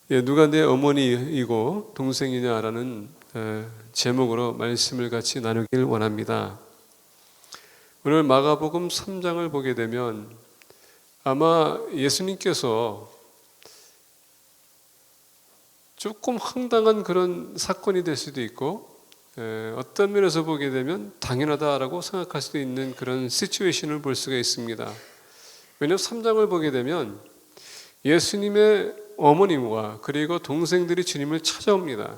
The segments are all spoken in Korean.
누가 내 어머니이고 동생이냐라는 제목으로 말씀을 같이 나누길 원합니다. 오늘 마가복음 3장을 보게 되면 아마 예수님께서 조금 황당한 그런 사건이 될 수도 있고 어떤 면에서 보게 되면 당연하다라고 생각할 수도 있는 그런 시츄에이션을 볼 수가 있습니다. 왜냐하면 3장을 보게 되면 예수님의 어머님과 그리고 동생들이 주님을 찾아옵니다.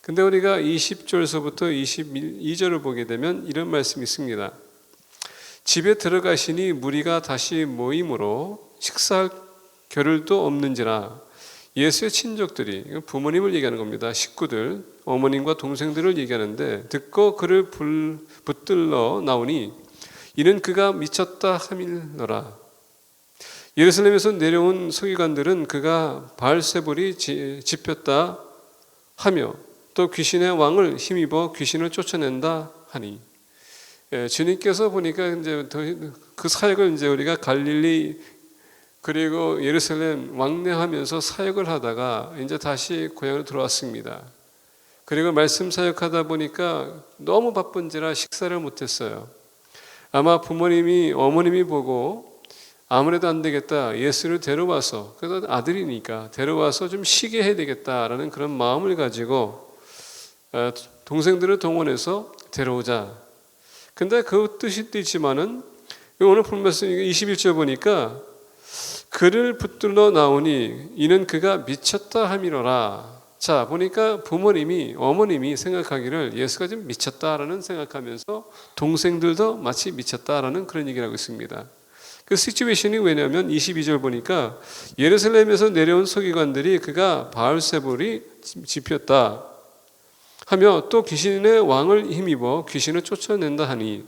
근데 우리가 20절서부터 22절을 보게 되면 이런 말씀이 있습니다. 집에 들어가시니 무리가 다시 모임으로 식사할 겨를도 없는지라. 예수의 친족들이, 부모님을 얘기하는 겁니다. 식구들, 어머님과 동생들을 얘기하는데 듣고 그를 붙들러 나오니 이는 그가 미쳤다 하밀더라. 예루살렘에서 내려온 서기관들은 그가 바알세불이 짚였다 하며 또 귀신의 왕을 힘입어 귀신을 쫓아낸다 하니, 주님께서 보니까 이제 그 사역을 이제 우리가 갈릴리 그리고 예루살렘 왕래하면서 사역을 하다가 이제 다시 고향으로 들어왔습니다. 그리고 말씀 사역하다 보니까 너무 바쁜지라 식사를 못했어요. 아마 부모님이 어머님이 보고 아무래도 안 되겠다, 예수를 데려와서, 그래도 아들이니까 데려와서 좀 쉬게 해야 되겠다라는 그런 마음을 가지고 동생들을 동원해서 데려오자. 근데 그 뜻도 있지만은 오늘 본 말씀 21절 보니까 그를 붙들러 나오니 이는 그가 미쳤다 함이로라. 자, 보니까 부모님이 어머님이 생각하기를 예수가 좀 미쳤다라는 생각하면서 동생들도 마치 미쳤다라는 그런 얘기를 하고 있습니다. 그 시츄에이션이 왜냐하면 22절 보니까 예루살렘에서 내려온 서기관들이 그가 바알세불이 짚였다 하며 또 귀신의 왕을 힘입어 귀신을 쫓아낸다 하니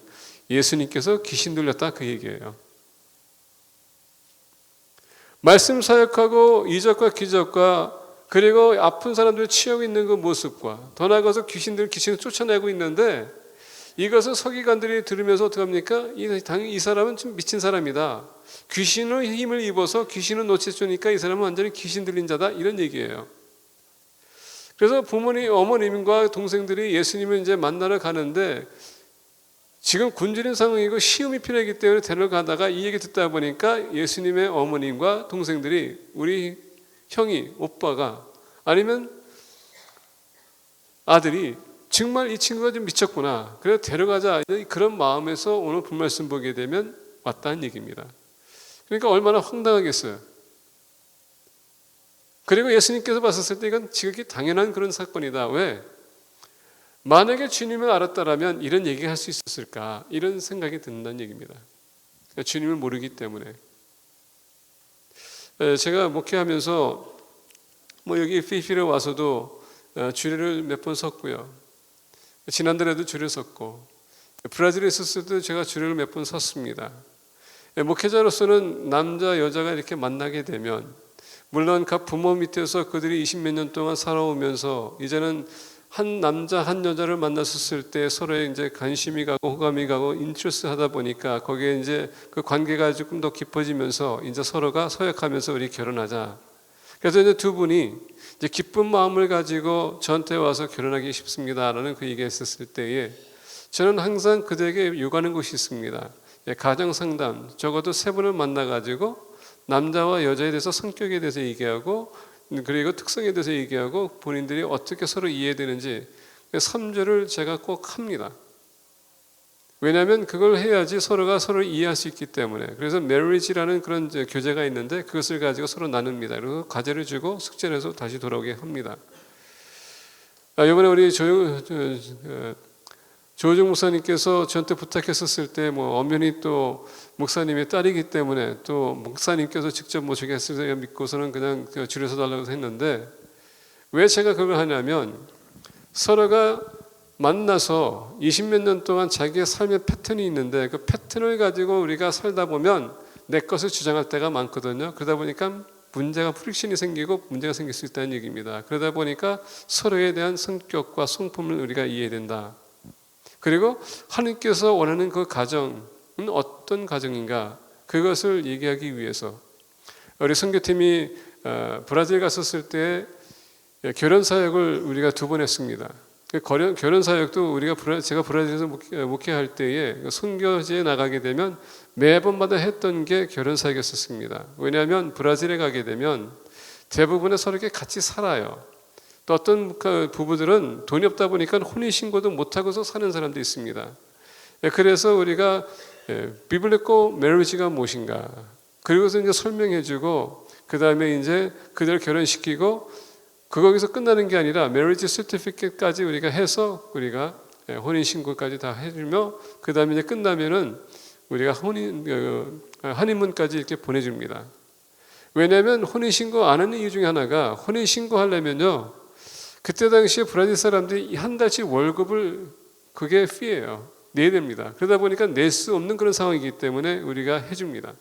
예수님께서 귀신 들렸다 그 얘기예요. 말씀 사역하고 이적과 기적과 그리고 아픈 사람들 치유하고 있는 그 모습과 더 나아가서 귀신을 쫓아내고 있는데 이것을 서기관들이 들으면서 어떻게 합니까? 당연히 이 사람은 좀 미친 사람이다. 귀신의 힘을 입어서 귀신을 놓쳐주니까 이 사람은 완전히 귀신 들린 자다. 이런 얘기예요. 그래서 부모님, 어머님과 동생들이 예수님을 이제 만나러 가는데 지금 굶주린 상황이고 시험이 필요하기 때문에 데려가다가 이 얘기 듣다 보니까 예수님의 어머님과 동생들이 우리 형이, 오빠가 아니면 아들이 정말 이 친구가 좀 미쳤구나. 그래서 데려가자. 그런 마음에서 오늘 본 말씀 보게 되면 왔다는 얘기입니다. 그러니까 얼마나 황당하겠어요. 그리고 예수님께서 봤었을 때 이건 지극히 당연한 그런 사건이다. 왜? 만약에 주님을 알았다라면 이런 얘기를 할 수 있었을까? 이런 생각이 든다는 얘기입니다. 그러니까 주님을 모르기 때문에. 제가 목회하면서 여기 필리핀에 와서도 주례를 몇 번 섰고요. 지난달에도 주례 섰고 브라질에 있었을 때도 제가 주례를 몇 번 섰습니다. 목회자로서는 남자 여자가 이렇게 만나게 되면 물론 각 부모 밑에서 그들이 20몇 년 동안 살아오면서 이제는 한 남자 한 여자를 만났을 때 서로에 이제 관심이 가고 호감이 가고 인트레스 하다 보니까 거기에 이제 그 관계가 조금 더 깊어지면서 이제 서로가 서약하면서 우리 결혼하자. 그래서 이제 두 분이 이제 기쁜 마음을 가지고 저한테 와서 결혼하기 싶습니다라는 그 얘기했었을 때에 저는 항상 그들에게 요구하는 것이 있습니다. 가정 상담 적어도 3분을 만나 가지고 남자와 여자에 대해서 성격에 대해서 얘기하고 그리고 특성에 대해서 얘기하고 본인들이 어떻게 서로 이해되는지 3절을 제가 꼭 합니다. 왜냐하면 그걸 해야지 서로가 서로 이해할 수 있기 때문에. 그래서 메리지라는 그런 교재가 있는데 그것을 가지고 서로 나눕니다. 그리고 과제를 주고 숙제를 해서 다시 돌아오게 합니다. 이번에 우리 조호중 목사님께서 저한테 부탁했었을 때 엄연히 또 목사님의 딸이기 때문에 또 목사님께서 직접 모시게 했을 때 믿고서는 그냥 줄여서 달라고 했는데 왜 제가 그걸 하냐면 서로가 만나서 20몇 년 동안 자기의 삶의 패턴이 있는데 그 패턴을 가지고 우리가 살다 보면 내 것을 주장할 때가 많거든요. 그러다 보니까 문제가 프릭션이 생기고 문제가 생길 수 있다는 얘기입니다. 그러다 보니까 서로에 대한 성격과 성품을 우리가 이해해야 된다. 그리고 하나님께서 원하는 그 가정은 어떤 가정인가 그것을 얘기하기 위해서 우리 선교팀이 브라질 갔었을 때 결혼 사역을 우리가 2번 했습니다. 결혼 사역도 제가 브라질에서 목회할 때에 선교지에 나가게 되면 매번마다 했던 게 결혼 사역이었습니다. 왜냐하면 브라질에 가게 되면 대부분의 서로 이렇게 같이 살아요. 또 어떤 부부들은 돈이 없다 보니까 혼인신고도 못하고서 사는 사람도 있습니다. 그래서 우리가 비블리코 메리지가 무엇인가, 그리고서 이제 설명해주고, 그 다음에 이제 그들을 결혼시키고, 거기서 끝나는 게 아니라 메리지 서티피케이트까지 우리가 해서 우리가 혼인신고까지 다 해주며, 그 다음에 이제 끝나면은 우리가 한인문까지 이렇게 보내줍니다. 왜냐하면 혼인신고 안 하는 이유 중에 하나가, 혼인신고 하려면요, 그때 당시에 브라질 사람들이 한 달씩 월급을, 그게 피예요. 내야 됩니다. 그러다 보니까 낼 수 없는 그런 상황이기 때문에 우리가 해줍니다.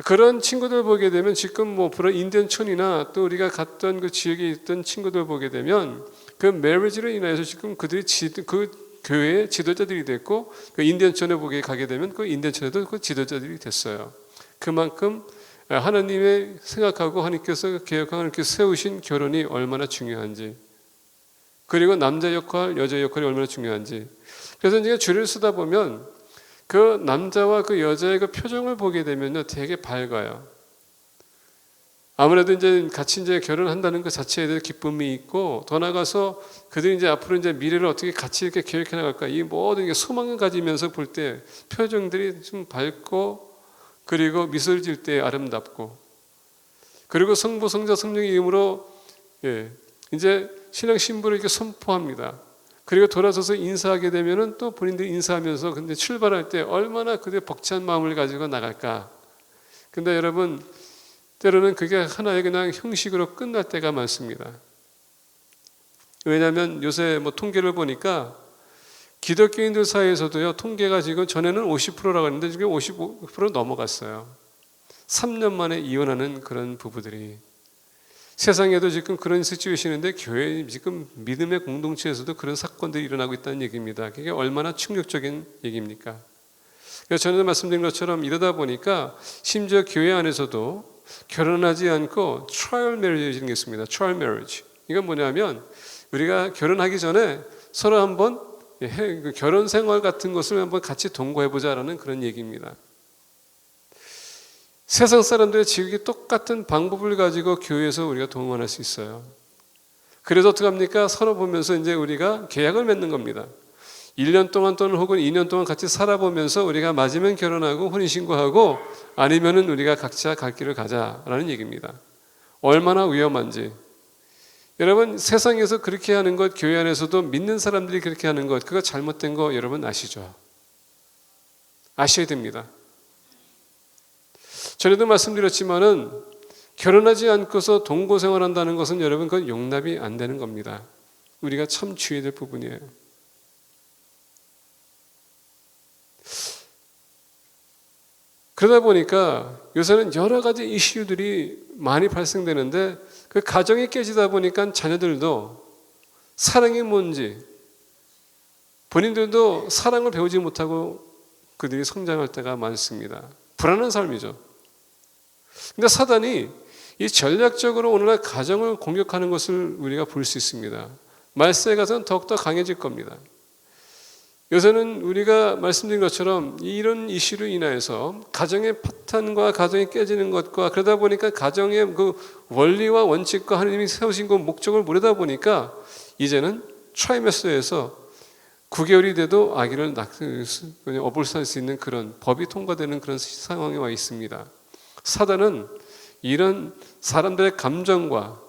그런 친구들 보게 되면 지금 뭐 인디언촌이나 또 우리가 갔던 그 지역에 있던 친구들 보게 되면 그 메리지로 인해서 지금 그들이 그 교회의 지도자들이 됐고, 그 인디언촌에 보게 가게 되면 그 인디언촌에도 그 지도자들이 됐어요. 그만큼 하나님의 생각하고 하나님께서 계획하고 이렇게 세우신 결혼이 얼마나 중요한지, 그리고 남자 역할, 여자 역할이 얼마나 중요한지. 그래서 이제 줄을 쓰다 보면 그 남자와 그 여자의 그 표정을 보게 되면요, 되게 밝아요. 아무래도 이제 같이 이제 결혼한다는 것 자체에 대해 기쁨이 있고, 더 나아가서 그들이 이제 앞으로 이제 미래를 어떻게 같이 이렇게 계획해 나갈까, 이 모든 게 소망을 가지면서 볼 때 표정들이 좀 밝고, 그리고 미소를 지을 때 아름답고, 그리고 성부, 성자, 성령의 이름으로 이제 신랑 신부를 이렇게 선포합니다. 그리고 돌아서서 인사하게 되면은 또 본인들이 인사하면서 근데 출발할 때 얼마나 그들의 벅찬 마음을 가지고 나갈까. 근데 여러분, 때로는 그게 하나의 그냥 형식으로 끝날 때가 많습니다. 왜냐하면 요새 뭐 통계를 보니까 기독교인들 사이에서도요, 통계가 지금 전에는 50%라고 했는데 지금 55% 넘어갔어요. 3년 만에 이혼하는 그런 부부들이. 세상에도 지금 그런 시츄에이션인데 교회 지금 믿음의 공동체에서도 그런 사건들이 일어나고 있다는 얘기입니다. 그게 얼마나 충격적인 얘기입니까? 그래서 전에도 말씀드린 것처럼 이러다 보니까 심지어 교회 안에서도 결혼하지 않고 트라이얼 매리지라는 게 있습니다. 트라이얼 매리지. 이건 뭐냐면 우리가 결혼하기 전에 서로 한번 결혼 생활 같은 것을 한번 같이 동거해보자라는 그런 얘기입니다. 세상 사람들의 지극히 똑같은 방법을 가지고 교회에서 우리가 동원할 수 있어요. 그래서 어떻게 합니까? 서로 보면서 이제 우리가 계약을 맺는 겁니다. 1년 동안 또는 혹은 2년 동안 같이 살아보면서 우리가 맞으면 결혼하고 혼인신고하고, 아니면은 우리가 각자 갈 길을 가자라는 얘기입니다. 얼마나 위험한지. 여러분, 세상에서 그렇게 하는 것, 교회 안에서도 믿는 사람들이 그렇게 하는 것, 그거 잘못된 거 여러분 아시죠? 아셔야 됩니다. 전에도 말씀드렸지만은 결혼하지 않고서 동거 생활한다는 것은 여러분 그건 용납이 안 되는 겁니다. 우리가 참 주의해야 될 부분이에요. 그러다 보니까 요새는 여러 가지 이슈들이 많이 발생되는데, 그 가정이 깨지다 보니까 자녀들도 사랑이 뭔지, 본인들도 사랑을 배우지 못하고 그들이 성장할 때가 많습니다. 불안한 삶이죠. 근데 사단이 이 전략적으로 오늘날 가정을 공격하는 것을 우리가 볼 수 있습니다. 말세에 가서는 더욱더 강해질 겁니다. 요새는 우리가 말씀드린 것처럼 이런 이슈로 인하여서 가정의 파탄과 가정이 깨지는 것과, 그러다 보니까 가정의 그 원리와 원칙과 하나님이 세우신 그 목적을 모르다 보니까 이제는 트라이메스터에서 9개월이 돼도 아기를 어볼할 수 있는 그런 법이 통과되는 그런 상황에 와 있습니다. 사단은 이런 사람들의 감정과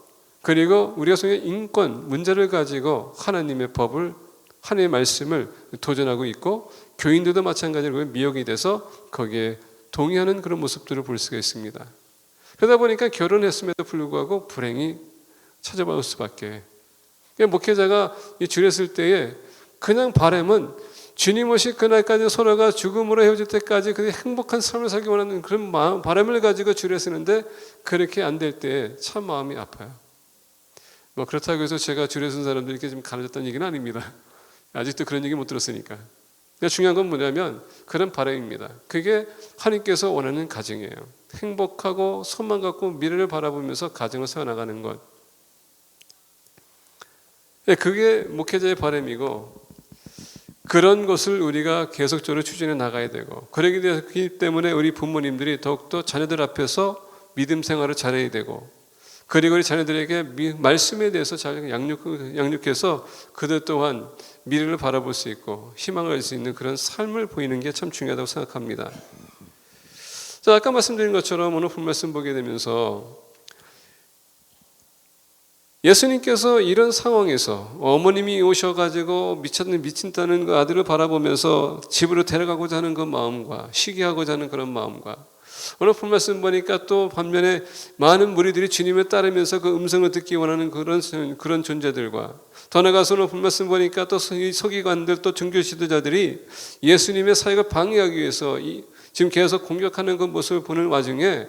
그리고 우리가 소위 인권 문제를 가지고 하나님의 법을, 하나님의 말씀을 도전하고 있고, 교인들도 마찬가지로 미혹이 돼서 거기에 동의하는 그런 모습들을 볼 수가 있습니다. 그러다 보니까 결혼했음에도 불구하고 불행이 찾아올 수밖에. 목회자가 이 줄에 쓸 때에 그냥 바람은 주님 오실 그날까지 서로가 죽음으로 헤어질 때까지 그 행복한 삶을 살기 원하는 그런 바람을 가지고 줄에 쓰는데, 그렇게 안 될 때 참 마음이 아파요. 뭐 그렇다고 해서 제가 줄에 쓴 사람들이 이렇게 좀 가르쳤다는 얘기는 아닙니다. 아직도 그런 얘기 못 들었으니까. 근데 중요한 건 뭐냐면 그런 바람입니다. 그게 하나님께서 원하는 가정이에요. 행복하고 소망 갖고 미래를 바라보면서 가정을 세워나가는 것. 그게 목회자의 바람이고 그런 것을 우리가 계속적으로 추진해 나가야 되고 그러기 때문에 우리 부모님들이 더욱더 자녀들 앞에서 믿음 생활을 잘해야 되고 그리고 우리 자녀들에게 말씀에 대해서 잘 양육해서 그들 또한 미래를 바라볼 수 있고 희망을 알 수 있는 그런 삶을 보이는 게 참 중요하다고 생각합니다. 자, 아까 말씀드린 것처럼 오늘 본 말씀 보게 되면서 예수님께서 이런 상황에서 어머님이 오셔가지고 미친다는 그 아들을 바라보면서 집으로 데려가고자 하는 그 마음과 시기하고자 하는 그런 마음과 오늘 본 말씀 보니까 또 반면에 많은 무리들이 주님을 따르면서 그 음성을 듣기 원하는 그런 존재들과 더 나아가서 오늘 본 말씀 보니까 또 서기관들 또 종교 지도자들이 예수님의 사역을 방해하기 위해서 지금 계속 공격하는 그 모습을 보는 와중에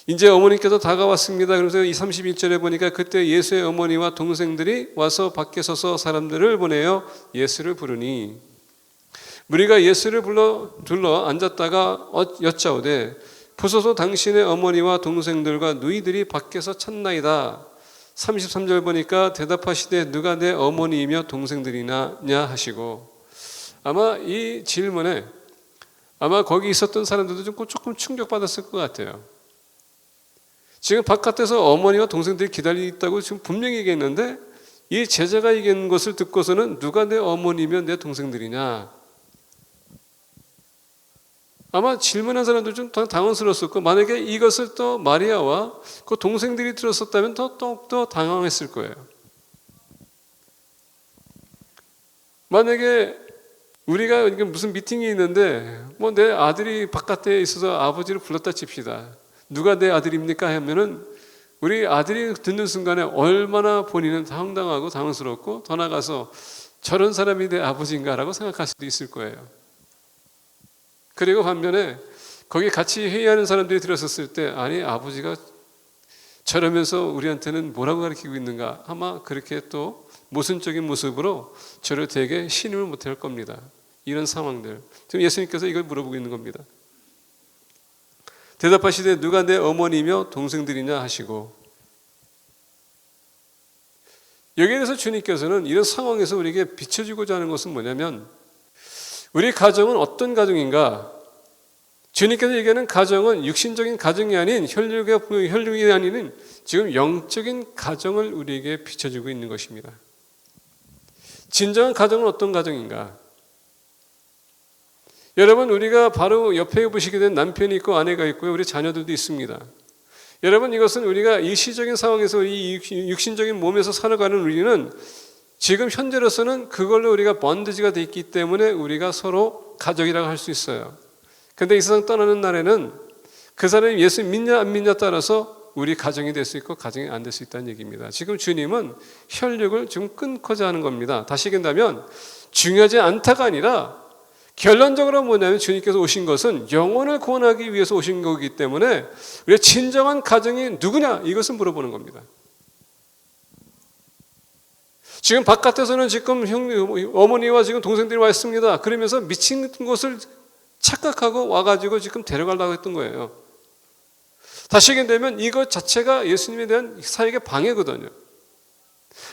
이제 어머니께서 다가왔습니다. 그래서 이 31절에 보니까 그때 예수의 어머니와 동생들이 와서 밖에 서서 사람들을 보내어 예수를 부르니 무리가 예수를 둘러 앉았다가 여짜오되 보소서 당신의 어머니와 동생들과 누이들이 밖에서 찾나이다. 33절 보니까 대답하시되 누가 내 어머니이며 동생들이냐 하시고 아마 이 질문에 아마 거기 있었던 사람들도 조금 충격받았을 것 같아요. 지금 바깥에서 어머니와 동생들이 기다리고 있다고 지금 분명히 얘기했는데 이 제자가 얘기한 것을 듣고서는 누가 내 어머니면 내 동생들이냐. 아마 질문한 사람들 좀 당황스러웠었고 만약에 이것을 또 마리아와 그 동생들이 들었었다면 더 당황했을 거예요. 만약에 우리가 무슨 미팅이 있는데 뭐 내 아들이 바깥에 있어서 아버지를 불렀다 칩시다. 누가 내 아들입니까? 하면은 우리 아들이 듣는 순간에 얼마나 본인은 황당하고 당황스럽고 더 나가서 저런 사람이 내 아버지인가라고 생각할 수도 있을 거예요. 그리고 반면에 거기 같이 회의하는 사람들이 들었었을 때 아니 아버지가 저러면서 우리한테는 뭐라고 가르치고 있는가 아마 그렇게 또 모순적인 모습으로 저를 되게 신임을 못할 겁니다. 이런 상황들 지금 예수님께서 이걸 물어보고 있는 겁니다. 대답하시되 누가 내 어머니며 동생들이냐 하시고 여기에 대해서 주님께서는 이런 상황에서 우리에게 비춰주고자 하는 것은 뭐냐면 우리 가정은 어떤 가정인가? 주님께서 얘기하는 가정은 육신적인 가정이 아닌 혈육이 아닌 지금 영적인 가정을 우리에게 비춰주고 있는 것입니다. 진정한 가정은 어떤 가정인가? 여러분 우리가 바로 옆에 보시게 된 남편이 있고 아내가 있고요. 우리 자녀들도 있습니다. 여러분 이것은 우리가 일시적인 상황에서 이 육신적인 몸에서 살아가는 우리는 지금 현재로서는 그걸로 우리가 번드지가 돼 있기 때문에 우리가 서로 가족이라고 할 수 있어요. 근데 이 세상 떠나는 날에는 그 사람이 예수 믿냐 안 믿냐 따라서 우리 가정이 될 수 있고 가정이 안 될 수 있다는 얘기입니다. 지금 주님은 혈육을 지금 끊고자 하는 겁니다. 다시 얘기한다면 중요하지 않다가 아니라 결론적으로 뭐냐면 주님께서 오신 것은 영혼을 구원하기 위해서 오신 거기 때문에 우리의 진정한 가정이 누구냐 이것을 물어보는 겁니다. 지금 바깥에서는 지금 어머니와 지금 동생들이 와 있습니다. 그러면서 미친 것을 착각하고 와가지고 지금 데려가려고 했던 거예요. 다시 얘기하면 이것 자체가 예수님에 대한 사역의 방해거든요.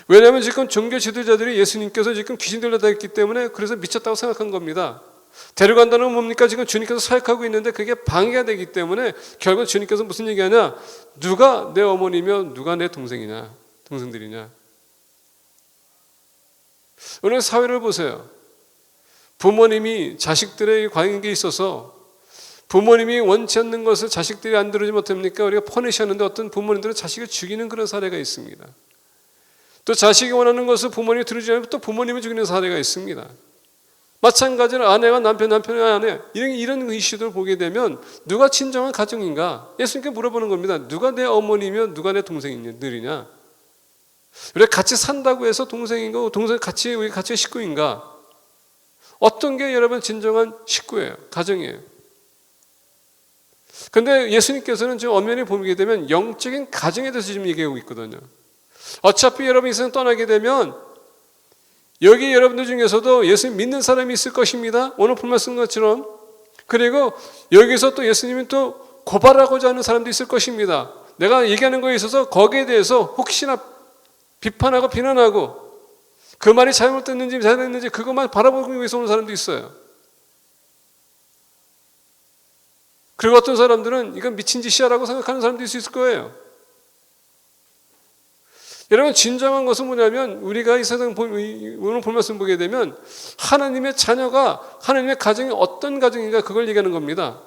왜냐하면 지금 종교 지도자들이 예수님께서 지금 귀신 들려다 있기 때문에 그래서 미쳤다고 생각한 겁니다. 데려간다는 건 뭡니까? 지금 주님께서 사역하고 있는데 그게 방해가 되기 때문에 결국 주님께서 무슨 얘기하냐? 누가 내 어머니며 누가 내 동생이냐? 동생들이냐? 오늘 사회를 보세요. 부모님이 자식들의 관계에 있어서 부모님이 원치 않는 것을 자식들이 안 들으지 못합니까? 우리가 퍼니시하는데 어떤 부모님들은 자식을 죽이는 그런 사례가 있습니다. 또 자식이 원하는 것을 부모님이 들으지 않고 또 부모님을 죽이는 사례가 있습니다. 마찬가지로 아내와 남편의 아내 이런 이슈들을 보게 되면 누가 진정한 가정인가? 예수님께 물어보는 겁니다. 누가 내 어머니며 누가 내 동생이냐? 우리가 같이 산다고 해서 동생인가? 우리 같이 식구인가? 어떤 게 여러분 진정한 식구예요? 가정이에요. 근데 예수님께서는 지금 엄연히 보게 되면 영적인 가정에 대해서 지금 얘기하고 있거든요. 어차피 여러분 이 세상 떠나게 되면 여기 여러분들 중에서도 예수님 믿는 사람이 있을 것입니다. 오늘 말씀 것처럼. 그리고 여기서 또 예수님이 또 고발하고자 하는 사람도 있을 것입니다. 내가 얘기하는 거에 있어서 거기에 대해서 혹시나 비판하고 비난하고 그 말이 잘못됐는지 잘했는지 그것만 바라보기 위해서 오는 사람도 있어요. 그리고 어떤 사람들은 이건 미친 짓이야라고 생각하는 사람도 있을 거예요. 여러분, 진정한 것은 뭐냐면 우리가 이 세상 오늘 본 말씀 보게 되면 하나님의 자녀가 하나님의 가정이 어떤 가정인가 그걸 얘기하는 겁니다.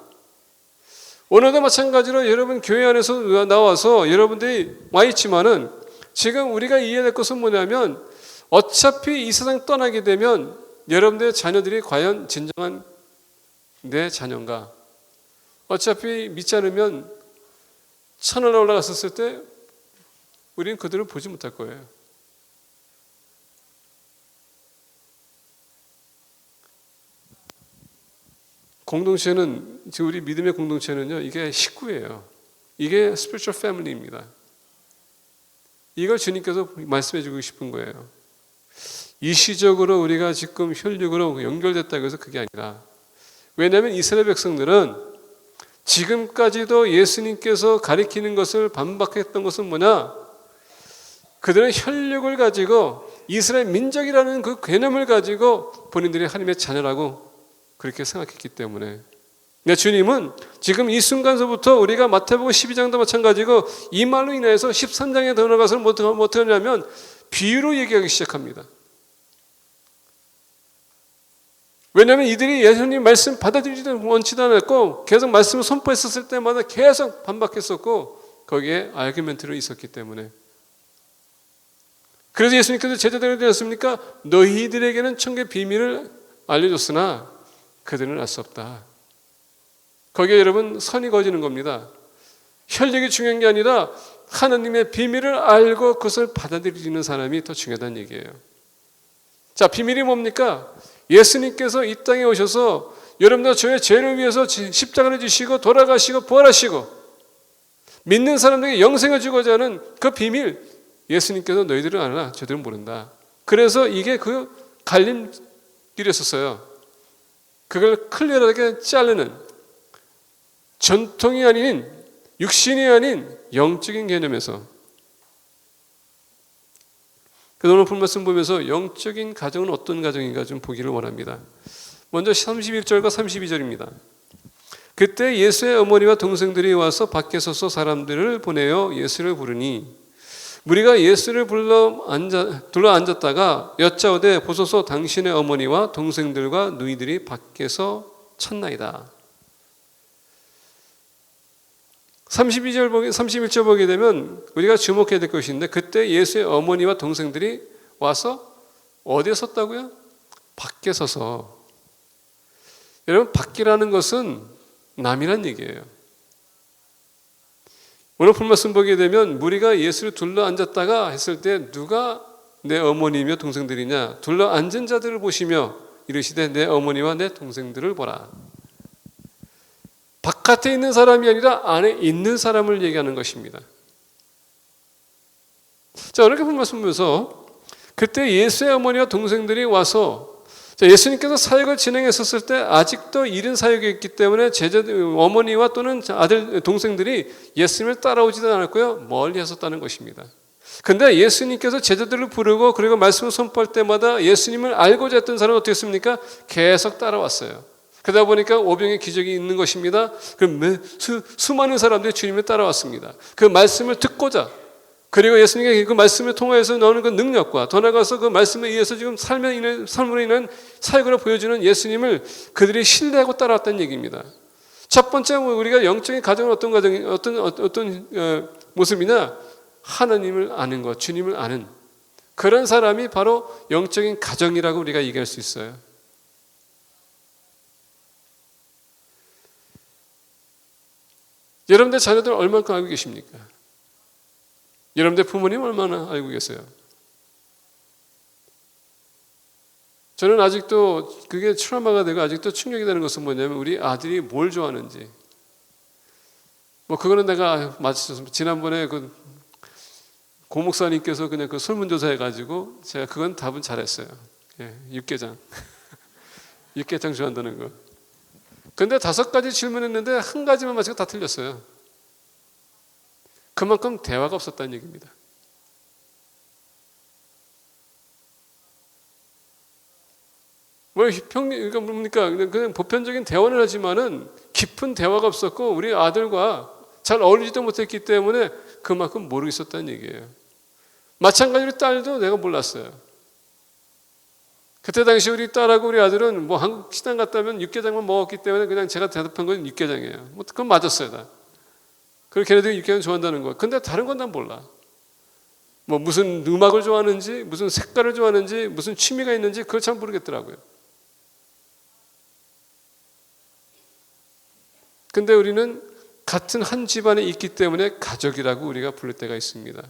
오늘도 마찬가지로 여러분 교회 안에서 나와서 여러분들이 와 있지만은 지금 우리가 이해해야 될 것은 뭐냐면 어차피 이 세상 떠나게 되면 여러분들의 자녀들이 과연 진정한 내 자녀인가? 어차피 믿지 않으면 천안에 올라갔었을 때 우리는 그들을 보지 못할 거예요. 공동체는, 지금 우리 믿음의 공동체는요, 이게 식구예요. 이게 spiritual family입니다. 이걸 주님께서 말씀해 주고 싶은 거예요. 일시적으로 우리가 지금 혈육으로 연결됐다고 해서 그게 아니라, 왜냐하면 이스라엘 백성들은 지금까지도 예수님께서 가리키는 것을 반박했던 것은 뭐냐? 그들은 혈육을 가지고 이스라엘 민족이라는 그 개념을 가지고 본인들이 하나님의 자녀라고 그렇게 생각했기 때문에, 근데 주님은 지금 이 순간서부터 우리가 마태복음 12장도 마찬가지고 이 말로 인해서 13장에 들어가서는 어떻게 하냐면 비유로 얘기하기 시작합니다. 왜냐하면 이들이 예수님 말씀 받아들이지도 원치도 않았고 계속 말씀을 선포했었을 때마다 계속 반박했었고 거기에 아규멘트로 있었기 때문에, 그래서 예수님께서 제자들에게 되었습니까? 너희들에게는 천국의 비밀을 알려줬으나 그들은 알 수 없다. 거기에 여러분 선이 거지는 겁니다. 혈육이 중요한 게 아니라 하나님의 비밀을 알고 그것을 받아들이는 사람이 더 중요하다는 얘기예요. 자, 비밀이 뭡니까? 예수님께서 이 땅에 오셔서 여러분들 저의 죄를 위해서 십자가를 지시고 돌아가시고 부활하시고 믿는 사람들에게 영생을 주고자 하는 그 비밀, 예수님께서 너희들은 알아, 저들은 모른다. 그래서 이게 그 갈림길이었어요. 그걸 클리어하게 자르는, 전통이 아닌, 육신이 아닌 영적인 개념에서. 그래서 오늘 본 말씀 보면서 영적인 가정은 어떤 가정인가 좀 보기를 원합니다. 먼저 31절과 32절입니다. 그때 예수의 어머니와 동생들이 와서 밖에 서서 사람들을 보내어 예수를 부르니 무리가 예수를 둘러 앉았다가 여짜오되 보소서 당신의 어머니와 동생들과 누이들이 밖에서 쳤나이다. 31절 보게 되면 우리가 주목해야 될 것인데, 그때 예수의 어머니와 동생들이 와서 어디에 섰다고요? 밖에 서서. 여러분, 밖이라는 것은 남이란 얘기예요. 오늘 본 말씀 보게 되면 무리가 예수를 둘러 앉았다가 했을 때 누가 내 어머니며 동생들이냐? 둘러 앉은 자들을 보시며 이르시되 내 어머니와 내 동생들을 보라. 바깥에 있는 사람이 아니라 안에 있는 사람을 얘기하는 것입니다. 자, 이렇게 본 말씀 보면서 그때 예수의 어머니와 동생들이 와서, 예수님께서 사역을 진행했었을 때 아직도 이른 사역이었기 때문에 어머니와 또는 아들, 동생들이 예수님을 따라오지도 않았고요, 멀리 했었다는 것입니다. 근데 예수님께서 제자들을 부르고 그리고 말씀을 선포할 때마다 예수님을 알고자 했던 사람은 어떻게 했습니까? 계속 따라왔어요. 그러다 보니까 오병의 기적이 있는 것입니다. 수많은 사람들이 주님을 따라왔습니다. 그 말씀을 듣고자, 그리고 예수님께 그 말씀을 통해서 나오는 그 능력과 더 나아가서 그 말씀에 의해서 지금 삶으로 인한 사역으로 보여주는 예수님을 그들이 신뢰하고 따라왔다는 얘기입니다. 첫 번째 우리가 영적인 가정은 어떤 모습이냐? 하나님을 아는 것, 주님을 아는 그런 사람이 바로 영적인 가정이라고 우리가 얘기할 수 있어요. 여러분들 자녀들 얼마나 알고 계십니까? 여러분들 부모님 얼마나 알고 계세요? 저는 아직도 그게 트라우마가 되고 아직도 충격이 되는 것은 뭐냐면 우리 아들이 뭘 좋아하는지. 그거는 내가 지난번에 그 고목사님께서 그냥 그 설문조사 해가지고 제가 그건 답은 잘했어요. 육개장. 육개장 좋아한다는 거. 근데 5가지 질문했는데 한 가지만 맞추고 다 틀렸어요. 그만큼 대화가 없었다는 얘기입니다. 그러니까 뭡니까? 그냥 보편적인 대화는 하지만은 깊은 대화가 없었고 우리 아들과 잘 어울리지도 못했기 때문에 그만큼 모르겠었다는 얘기예요. 마찬가지로 딸도 내가 몰랐어요. 그때 당시 우리 딸하고 우리 아들은 뭐 한국 식당 갔다면 육개장만 먹었기 때문에 그냥 제가 대답한 건 육개장이에요. 뭐 그건 맞았어요, 다. 그리고 걔네들이 육개장 좋아한다는 거예요. 근데 다른 건 난 몰라. 뭐 무슨 음악을 좋아하는지, 무슨 색깔을 좋아하는지, 무슨 취미가 있는지 그걸 잘 모르겠더라고요. 근데 우리는 같은 한 집안에 있기 때문에 가족이라고 우리가 부를 때가 있습니다.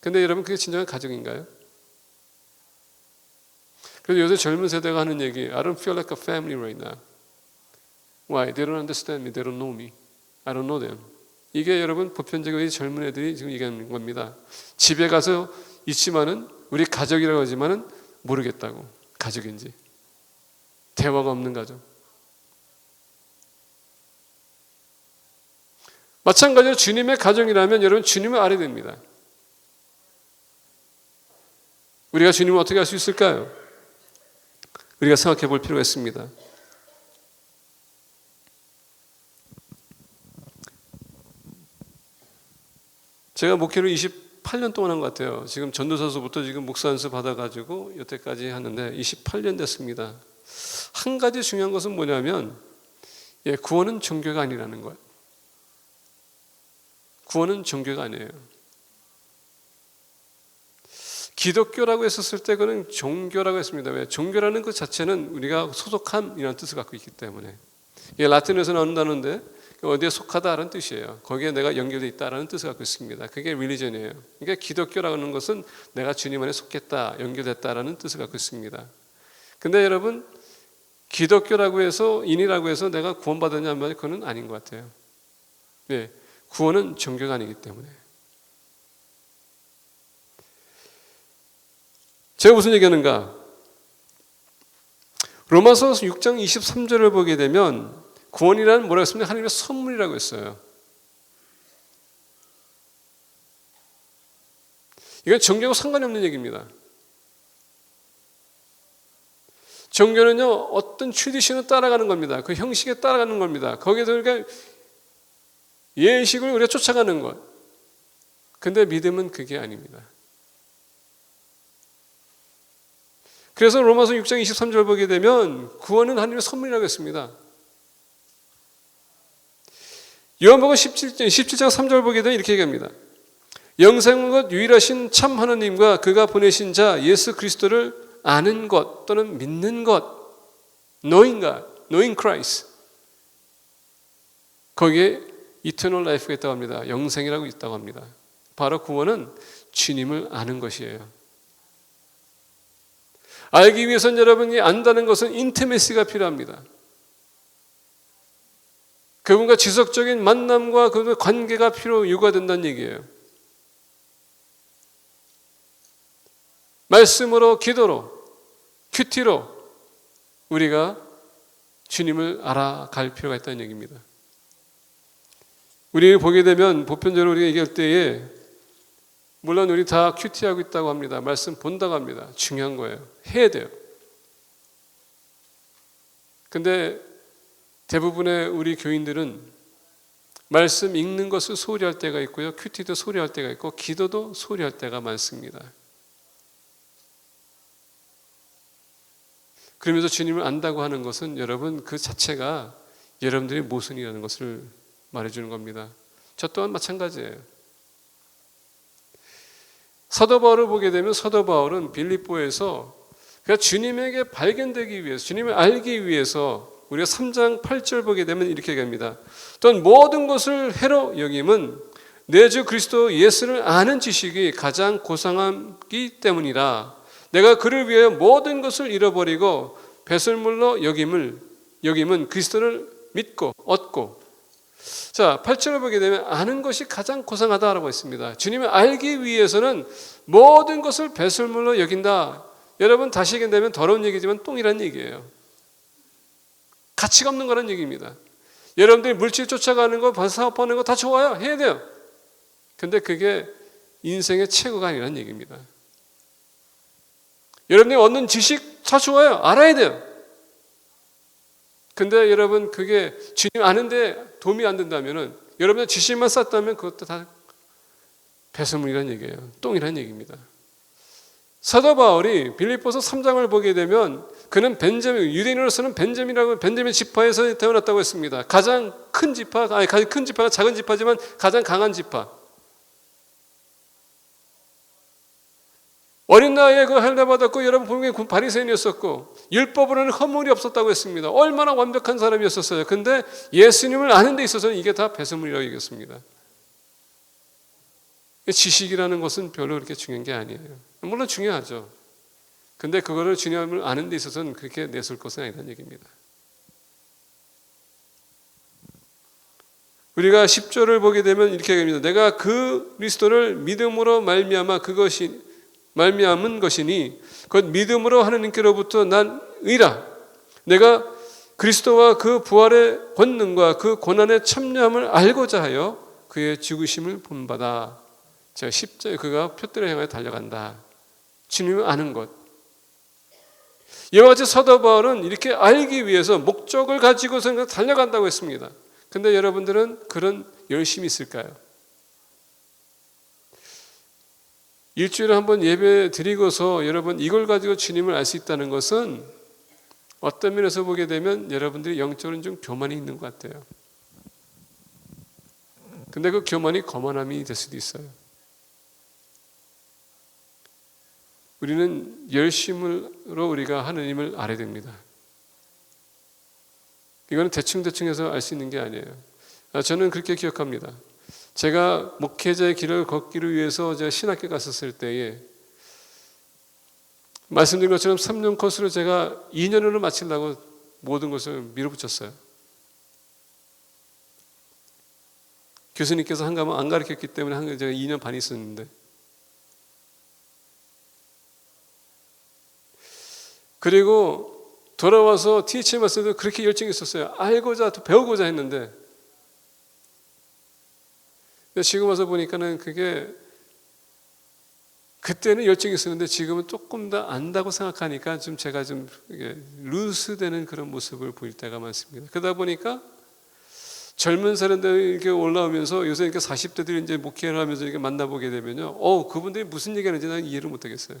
근데 여러분 그게 진정한 가족인가요? 그래서 요새 젊은 세대가 하는 얘기, I don't feel like a family right now. Why? They don't understand me. They don't know me. I don't know them. 이게 여러분 보편적인 젊은 애들이 지금 얘기하는 겁니다. 집에 가서 있지만은 우리 가족이라고 하지만은 모르겠다고. 가족인지. 대화가 없는 가족. 마찬가지로 주님의 가정이라면 여러분 주님을 알아야 됩니다. 우리가 주님을 어떻게 알 수 있을까요? 우리가 생각해 볼 필요가 있습니다. 제가 목회를 28년 동안 한 것 같아요. 지금 전도사서부터 지금 목사 연수 받아가지고 여태까지 하는데 28년 됐습니다. 한 가지 중요한 것은 뭐냐면 구원은 종교가 아니라는 거예요. 구원은 종교가 아니에요. 기독교라고 했었을 때 그는 종교라고 했습니다. 왜? 종교라는 것 자체는 우리가 소속함이라는 뜻을 갖고 있기 때문에. 이게 라틴에서 나오는 단어인데 어디에 속하다라는 뜻이에요. 거기에 내가 연결되어 있다라는 뜻을 갖고 있습니다. 그게 릴리전이에요. 그러니까 기독교라고 하는 것은 내가 주님 안에 속했다, 연결됐다라는 뜻을 갖고 있습니다. 근데 여러분 기독교라고 해서 인이라고 해서 내가 구원받았냐 하면 그건 아닌 것 같아요. 네, 구원은 종교가 아니기 때문에. 제가 무슨 얘기하는가? 로마서 6장 23절을 보게 되면 구원이라는 뭐라고 했습니까? 하나님의 선물이라고 했어요. 이건 종교하고 상관이 없는 얘기입니다. 종교는요, 어떤 트래디션을 따라가는 겁니다. 그 형식에 따라가는 겁니다. 거기에서 그러니까 예식을 우리가 쫓아가는 것. 근데 믿음은 그게 아닙니다. 그래서 로마서 6장 23절 보게 되면 구원은 하나님의 선물이라고 했습니다. 요한복음 17장 3절 보게 되면 이렇게 얘기합니다. 영생한 것 유일하신 참 하나님과 그가 보내신 자 예수 그리스도를 아는 것 또는 믿는 것, knowing God, knowing Christ. 거기에 eternal life가 있다고 합니다. 영생이라고 있다고 합니다. 바로 구원은 주님을 아는 것이에요. 알기 위해서는 여러분이 안다는 것은 인티메시가 필요합니다. 그분과 지속적인 만남과 그 관계가 요구된다는 얘기예요. 말씀으로, 기도로, 큐티로 우리가 주님을 알아갈 필요가 있다는 얘기입니다. 우리 보게 되면 보편적으로 우리가 얘기할 때에 물론 우리 다 큐티하고 있다고 합니다. 말씀 본다고 합니다. 중요한 거예요. 해야 돼요. 근데 대부분의 우리 교인들은 말씀 읽는 것을 소홀히 할 때가 있고요. 큐티도 소홀히 할 때가 있고 기도도 소홀히 할 때가 많습니다. 그러면서 주님을 안다고 하는 것은 여러분 그 자체가 여러분들의 모순이라는 것을 말해주는 겁니다. 저 또한 마찬가지예요. 사도 바울을 보게 되면 사도 바울은 빌립보에서 그러니까 주님에게 발견되기 위해서, 주님을 알기 위해서 우리가 3장 8절 보게 되면 이렇게 얘기합니다. 또한 모든 것을 해로 여김은 내 주 그리스도 예수를 아는 지식이 가장 고상하기 때문이라. 내가 그를 위하여 모든 것을 잃어버리고 배설물로 여김은 그리스도를 믿고 얻고. 자, 8절을 보게 되면 아는 것이 가장 고상하다라고 했습니다. 주님을 알기 위해서는 모든 것을 배설물로 여긴다. 여러분 다시 얘기한다면 더러운 얘기지만 똥이란 얘기예요. 가치가 없는 거란 얘기입니다. 여러분들이 물질 쫓아가는 거, 사업하는 거 다 좋아요. 해야 돼요. 근데 그게 인생의 최고가 아니란 얘기입니다. 여러분이 얻는 지식 다 좋아요. 알아야 돼요. 근데 여러분 그게 주님 아는데 도움이 안 된다면은, 여러분의 지식만 쌓다면 그것도 다 배설물이란 얘기예요. 똥이란 얘기입니다. 사도 바울이 빌립보서 3장을 보게 되면 그는 벤자민, 유대인으로서는 벤자민 지파에서 태어났다고 했습니다. 가장 큰 지파, 가장 큰 지파가 작은 지파지만 가장 강한 지파. 어린 나이에 그 할례받았고, 여러분 보면 바리새인이었었고, 율법으로는 허물이 없었다고 했습니다. 얼마나 완벽한 사람이었었어요. 근데 예수님을 아는 데 있어서는 이게 다 배설물이라고 얘기했습니다. 지식이라는 것은 별로 그렇게 중요한 게 아니에요. 물론 중요하죠. 근데 그거를 주님을 아는 데 있어서는 그렇게 내세울 것은 아니라는 얘기입니다. 우리가 10절을 보게 되면 이렇게 얘기합니다. 내가 그 그리스도를 믿음으로 말미암은 것이니 곧 믿음으로 하나님께로부터 난 의라. 내가 그리스도와 그 부활의 권능과 그 고난의 참여함을 알고자 하여 그의 죽으심을 본받아. 자, 10절 그가 표대를 향하여 달려간다. 주님을 아는 것. 이와 같이 사도 바울은 이렇게 알기 위해서 목적을 가지고서 달려간다고 했습니다. 근데 여러분들은 그런 열심이 있을까요? 일주일에 한번 예배 드리고서 여러분 이걸 가지고 주님을 알 수 있다는 것은 어떤 면에서 보게 되면 여러분들이 영적으로는 좀 교만이 있는 것 같아요. 근데 그 교만이 거만함이 될 수도 있어요. 우리는 열심으로 우리가 하느님을 알아야 됩니다. 이거는 대충 해서 알 수 있는 게 아니에요. 저는 그렇게 기억합니다. 제가 목회자의 길을 걷기를 위해서 제가 신학교 갔었을 때에 말씀드린 것처럼 3년 코스를 제가 2년으로 마치려고 모든 것을 밀어붙였어요. 교수님께서 한 과목 안 가르쳤기 때문에 제가 2년 반 있었는데, 그리고 돌아와서 THM 왔을 때도 그렇게 열정이 있었어요. 알고자 배우고자 했는데, 지금 와서 보니까는 그게 그때는 열정이 있었는데 지금은 조금 더 안다고 생각하니까 좀 제가 좀 루스되는 그런 모습을 보일 때가 많습니다. 그러다 보니까 젊은 사람들이 이렇게 올라오면서 요새 이렇게 40대들이 이제 목회를 하면서 이렇게 만나보게 되면요, 그분들이 무슨 얘기하는지 난 이해를 못하겠어요.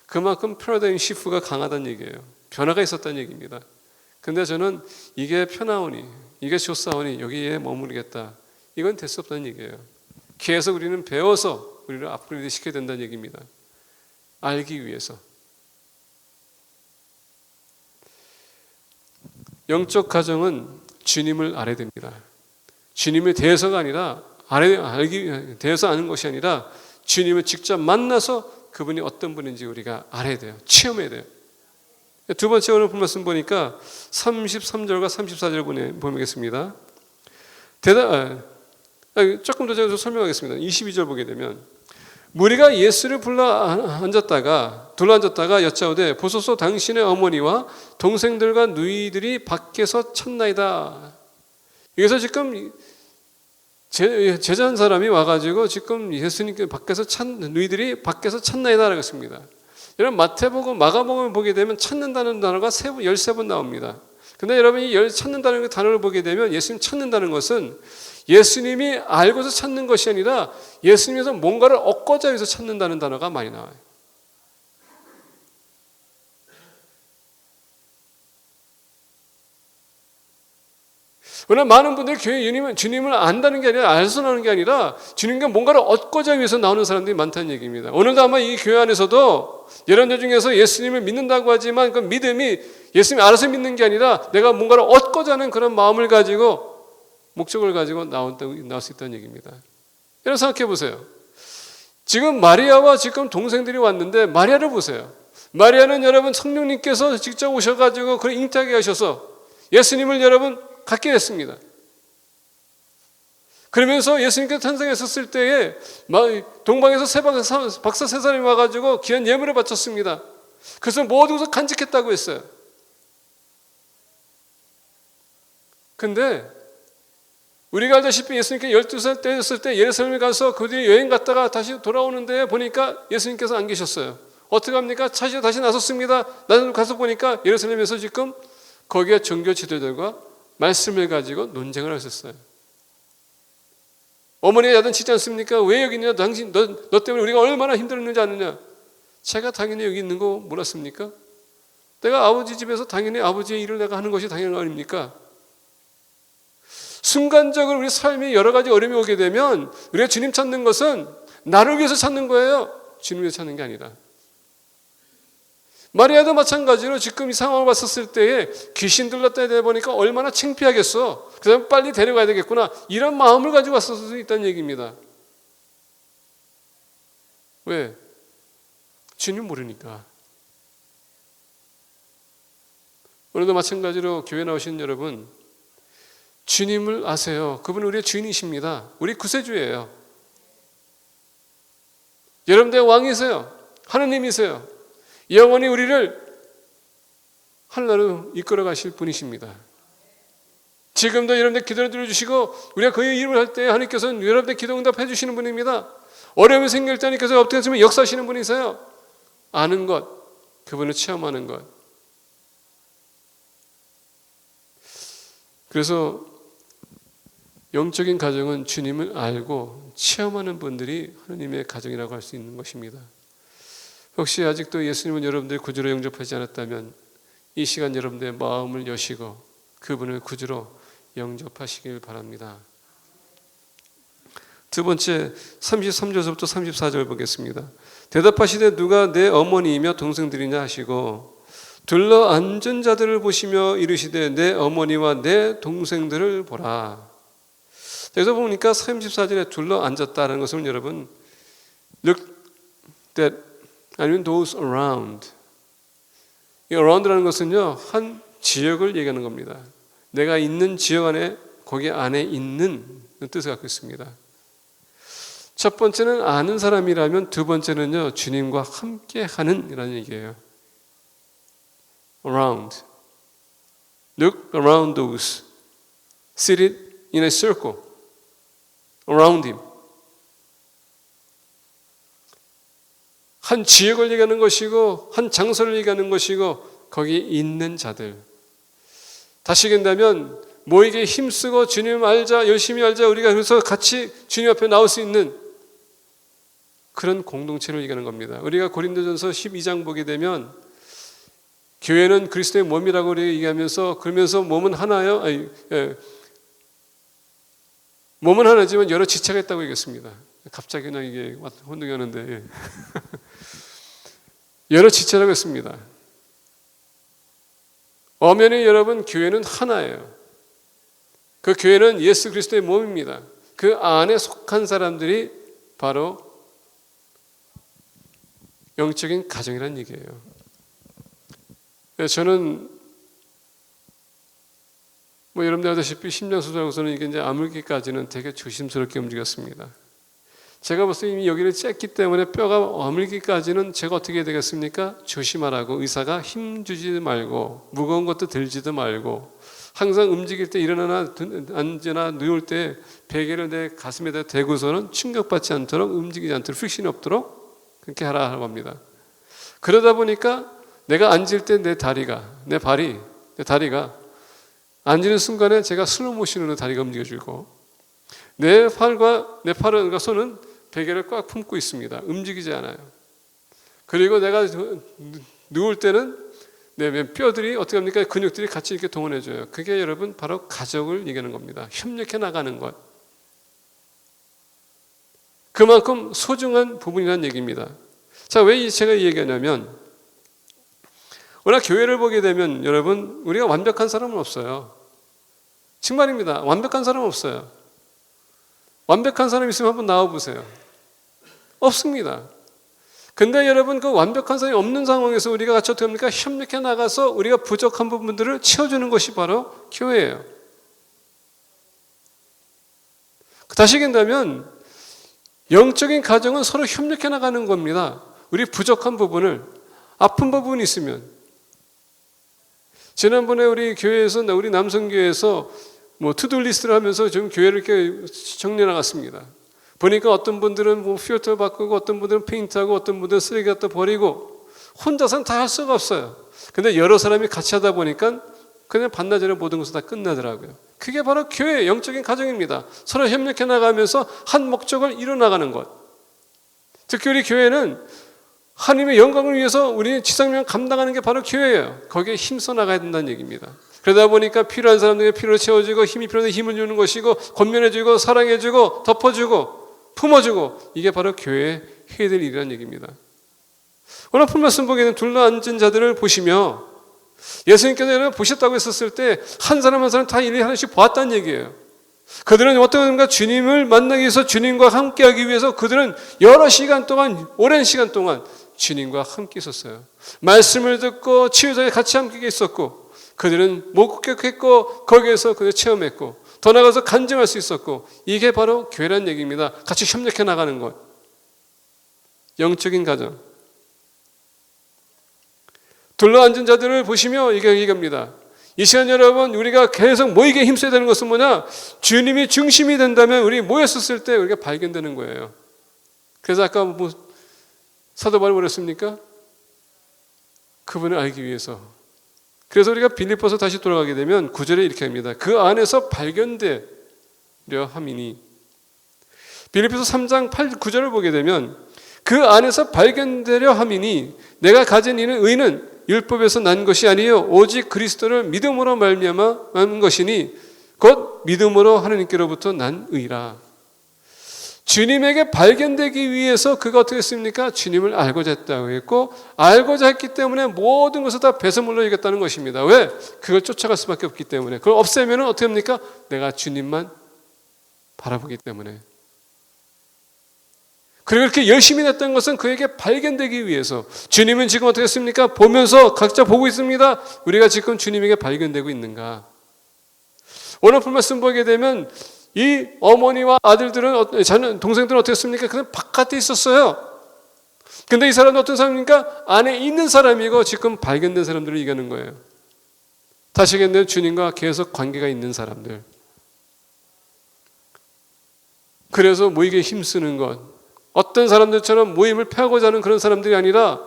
그만큼 패러다임 시프트가 강하다는 얘기예요. 변화가 있었다는 얘기입니다. 근데 저는 이게 편하오니, 이게 좋사오니 여기에 머무르겠다. 이건 될 수 없다는 얘기예요. 계속 우리는 배워서 우리를 업그레이드 시켜야 된다는 얘기입니다. 알기 위해서. 영적 가정은 주님을 알아야 됩니다. 주님에 대해서가 아니라 대해서 아는 것이 아니라 주님을 직접 만나서 그분이 어떤 분인지 우리가 알아야 돼요. 체험해야 돼요. 두 번째 오늘 본 말씀 보니까 33절과 34절 보겠습니다. 조금 더 제가 설명하겠습니다. 22절 보게 되면 무리가 예수를 둘러앉았다가 여짜오되 보소서 당신의 어머니와 동생들과 누이들이 밖에서 찾나이다. 여기서 지금 제자한 사람이 와가지고 지금 예수님께 누이들이 밖에서 찾나이다라고 했습니다. 여러분 마태복음, 마가복음을 보게 되면 찾는다는 단어가 13번 나옵니다. 근데 여러분이 찾는다는 단어를 보게 되면 예수님 찾는다는 것은 예수님이 알고서 찾는 것이 아니라 예수님에서 뭔가를 얻고자 해서 찾는다는 단어가 많이 나와요. 그러나 많은 분들이 교회 주님을 안다는 게 아니라 알아서 나오는 게 아니라 주님과 뭔가를 얻고자 위해서 나오는 사람들이 많다는 얘기입니다. 오늘도 아마 이 교회 안에서도 여러분들 중에서 예수님을 믿는다고 하지만 그 믿음이 예수님이 알아서 믿는 게 아니라 내가 뭔가를 얻고자 하는 그런 마음을 가지고 목적을 가지고 나올 수 있다는 얘기입니다. 여러분 생각해 보세요. 지금 마리아와 지금 동생들이 왔는데 마리아를 보세요. 마리아는 여러분 성령님께서 직접 오셔가지고 그를 잉태하게 하셔서 예수님을 여러분 갖게 됐습니다. 그러면서 예수님께서 탄생했었을 때에 동방에서 박사 세 사람이 와가지고 귀한 예물을 바쳤습니다. 그래서 모든 것을 간직했다고 했어요. 근데 우리가 알다시피 예수님께 12살 때였을 때 예루살렘에 가서 그들이 여행 갔다가 다시 돌아오는데 보니까 예수님께서 안 계셨어요. 어떻게 합니까? 차시에 다시 나섰습니다. 나는 가서 보니까 예루살렘에서 지금 거기에 종교 지도자들과 말씀을 가지고 논쟁을 하셨어요. 어머니가 야단치지 않습니까? 왜 여기 있냐? 당신 너 때문에 우리가 얼마나 힘들었는지 아느냐? 제가 당연히 여기 있는 거 몰랐습니까? 내가 아버지 집에서 당연히 아버지의 일을 내가 하는 것이 당연한 거 아닙니까? 순간적으로 우리 삶이 여러 가지 어려움이 오게 되면 우리가 주님 찾는 것은 나를 위해서 찾는 거예요. 주님을 위해서 찾는 게 아니라. 마리아도 마찬가지로 지금 이 상황을 봤었을 때에 귀신 들렸다 해보니까 얼마나 창피하겠어. 그 사람 빨리 데려가야 되겠구나. 이런 마음을 가지고 왔을 수 있다는 얘기입니다. 왜? 주님 모르니까. 오늘도 마찬가지로 교회 나오신 여러분, 주님을 아세요. 그분은 우리의 주인이십니다. 우리 구세주예요. 여러분들의 왕이세요. 하느님이세요. 영원히 우리를 하늘나라로 이끌어 가실 분이십니다. 지금도 여러분들 기도를 들어주시고 우리가 그의 이름을 할 때 하나님께서는 여러분들 기도 응답해 주시는 분입니다. 어려움이 생길 때 하나님께서 어떻게 하시면 역사하시는 분이세요. 아는 것, 그분을 체험하는 것. 그래서 영적인 가정은 주님을 알고 체험하는 분들이 하나님의 가정이라고 할 수 있는 것입니다. 혹시 아직도 예수님은 여러분들 구주로 영접하지 않았다면 이 시간 여러분들의 마음을 여시고 그분을 구주로 영접하시길 바랍니다. 두 번째 33절부터 34절 보겠습니다. 대답하시되 누가 내 어머니이며 동생들이냐 하시고 둘러 앉은 자들을 보시며 이르시되 내 어머니와 내 동생들을 보라. 여기서 보니까 34절에 둘러 앉았다는 것은 여러분 look that 아니면 those around. 이 around라는 것은요 한 지역을 얘기하는 겁니다. 내가 있는 지역 안에 거기 안에 있는 뜻을 갖고 있습니다. 첫 번째는 아는 사람이라면 두 번째는요 주님과 함께하는 이라는 얘기예요. Around. Look around those seated in a circle around him. 한 지역을 얘기하는 것이고 한 장소를 얘기하는 것이고 거기 있는 자들. 다시 얘기한다면 모이게 힘쓰고 주님 알자 열심히 알자 우리가 그래서 같이 주님 앞에 나올 수 있는 그런 공동체를 얘기하는 겁니다. 우리가 고린도전서 12장 보게 되면 교회는 그리스도의 몸이라고 우리가 얘기하면서 그러면서 몸은 하나요? 몸은 하나지만 여러 지체가 있다고 얘기했습니다. 갑자기 그냥 이게 혼동이 하는데 여러 지체라고 했습니다. 엄연히 여러분 교회는 하나예요. 그 교회는 예수 그리스도의 몸입니다. 그 안에 속한 사람들이 바로 영적인 가정이라는 얘기예요. 저는 여러분들 아시다시피 심장수술하고서는 이게 이제 아물기까지는 되게 조심스럽게 움직였습니다. 제가 벌써 이미 여기를 쬐기 때문에 뼈가 아물기까지는 제가 어떻게 해야 되겠습니까? 조심하라고 의사가 힘주지 말고 무거운 것도 들지도 말고 항상 움직일 때 일어나나 앉거나 누울 때 베개를 내 가슴에다 대고서는 충격받지 않도록 움직이지 않도록 프릭션이 없도록 그렇게 하라고 합니다. 그러다 보니까 내가 앉을 때 내 다리가 앉는 순간에 제가 슬로모션으로 다리가 움직여지고 내 팔과 손은 베개를 꽉 품고 있습니다. 움직이지 않아요. 그리고 내가 누울 때는 내 뼈들이 어떻게 합니까? 근육들이 같이 이렇게 동원해줘요. 그게 여러분 바로 가족을 얘기하는 겁니다. 협력해 나가는 것. 그만큼 소중한 부분이라는 얘기입니다. 자, 왜 제가 이 얘기하냐면 워낙 교회를 보게 되면 여러분 우리가 완벽한 사람은 없어요. 정말입니다. 완벽한 사람은 없어요. 완벽한 사람 있으면 한번 나와보세요. 없습니다. 근데 여러분 그 완벽한 사람이 없는 상황에서 우리가 같이 어떻게 합니까? 협력해 나가서 우리가 부족한 부분들을 채워주는 것이 바로 교회예요. 다시 얘기한다면 영적인 가정은 서로 협력해 나가는 겁니다. 우리 부족한 부분을 아픈 부분이 있으면. 지난번에 우리 교회에서, 우리 남성교회에서 투두 리스트를 하면서 지금 교회를 이렇게 정리해 나갔습니다. 보니까 어떤 분들은 필터 바꾸고, 어떤 분들은 페인트하고, 어떤 분들은 쓰레기 갖다 버리고, 혼자서는 다 할 수가 없어요. 근데 여러 사람이 같이 하다 보니까 그냥 반나절에 모든 것이 다 끝나더라고요. 그게 바로 교회의 영적인 가정입니다. 서로 협력해 나가면서 한 목적을 이뤄 나가는 것. 특히 우리 교회는 하나님의 영광을 위해서 우리 지상명을 감당하는 게 바로 교회예요. 거기에 힘써 나가야 된다는 얘기입니다. 그러다 보니까 필요한 사람들에게 필요를 채워주고, 힘이 필요한 힘을 주는 것이고, 권면해주고, 사랑해주고, 덮어주고, 품어주고, 이게 바로 교회에 해야 될 일이라는 얘기입니다. 오늘 본 말씀 보게 되면 둘러앉은 자들을 보시며, 예수님께서 여러분 보셨다고 했었을 때 한 사람 한 사람 다 일일이 하나씩 보았다는 얘기예요. 그들은 어떤가 주님을 만나기 위해서, 주님과 함께하기 위해서 그들은 여러 시간 동안, 오랜 시간 동안 주님과 함께 있었어요. 말씀을 듣고 치유자에 같이 함께 있었고, 그들은 목격했고, 거기에서 그들 체험했고, 더 나아가서 간증할 수 있었고, 이게 바로 교회란 얘기입니다. 같이 협력해 나가는 것. 영적인 가정. 둘러앉은 자들을 보시며 이게 얘기합니다. 이 시간 여러분, 우리가 계속 모이게 힘써야 되는 것은 뭐냐? 주님이 중심이 된다면 우리 모였었을 때 우리가 발견되는 거예요. 그래서 아까 사도 바울이 뭐랬습니까? 그분을 알기 위해서. 그래서 우리가 빌립보서 다시 돌아가게 되면 9절에 이렇게 합니다. 그 안에서 발견되려 함이니. 빌립보서 3장 8, 9절을 보게 되면 그 안에서 발견되려 함이니 내가 가진 이는 의는 율법에서 난 것이 아니요 오직 그리스도를 믿음으로 말미암아 난 것이니 곧 믿음으로 하나님께로부터 난 의라. 주님에게 발견되기 위해서 그가 어떻게 했습니까? 주님을 알고자 했다고 했고, 알고자 했기 때문에 모든 것을 다 배설물로 이겼다는 것입니다. 왜? 그걸 쫓아갈 수밖에 없기 때문에. 그걸 없애면 어떻게 합니까? 내가 주님만 바라보기 때문에. 그리고 이렇게 열심히 했던 것은 그에게 발견되기 위해서. 주님은 지금 어떻게 했습니까? 보면서 각자 보고 있습니다. 우리가 지금 주님에게 발견되고 있는가? 오늘 본 말씀 보게 되면 이 어머니와 아들들은, 자는 동생들은 어떻게 했습니까? 그냥 바깥에 있었어요. 근데 이 사람은 어떤 사람입니까? 안에 있는 사람이고 지금 발견된 사람들을 얘기하는 거예요. 다시 얘기하면 주님과 계속 관계가 있는 사람들. 그래서 모이게 힘쓰는 것. 어떤 사람들처럼 모임을 펴고자 하는 그런 사람들이 아니라,